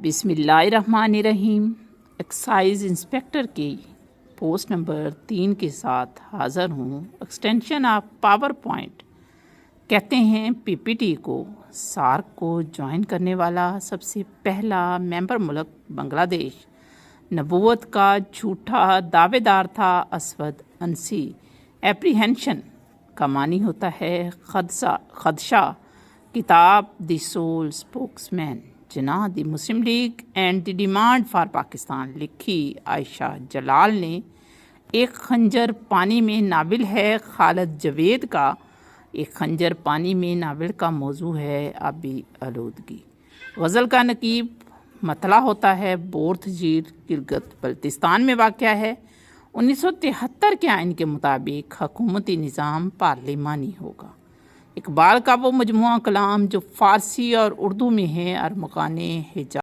بسم اللہ الرحمن الرحیم۔ ایکسائز انسپیکٹر کی پوسٹ نمبر 3 کے ساتھ حاضر ہوں۔ ایکسٹینشن آف پاور پوائنٹ کہتے ہیں پی پی ٹی کو سارک کو جوائن کرنے والا سب سے پہلا ممبر ملک بنگلہ دیش۔ نبوت کا جھوٹا دعوے دار تھا اسود انسی۔ اپریہینشن کا معنی ہوتا ہے خدشہ۔ کتاب the sole spokesman Jinnah the Muslim League and the demand for Pakistan, لکھی عائشہ جلال نے۔ ایک خنجر پانی میں ناول ہے خالد جوید کا۔ ایک خنجر پانی میں ناول کا موضوع ہے آبی آلودگی۔ غزل کا نقیب مطلع ہوتا ہے بورتھ جھیل گلگت بلتستان میں واقع ہے۔ 1973 کے آئین کے مطابق حکومتی نظام پارلیمانی ہوگا۔ اقبال کا وہ مجموعہ کلام جو فارسی اور اردو میں ہے، ارمغان حجاز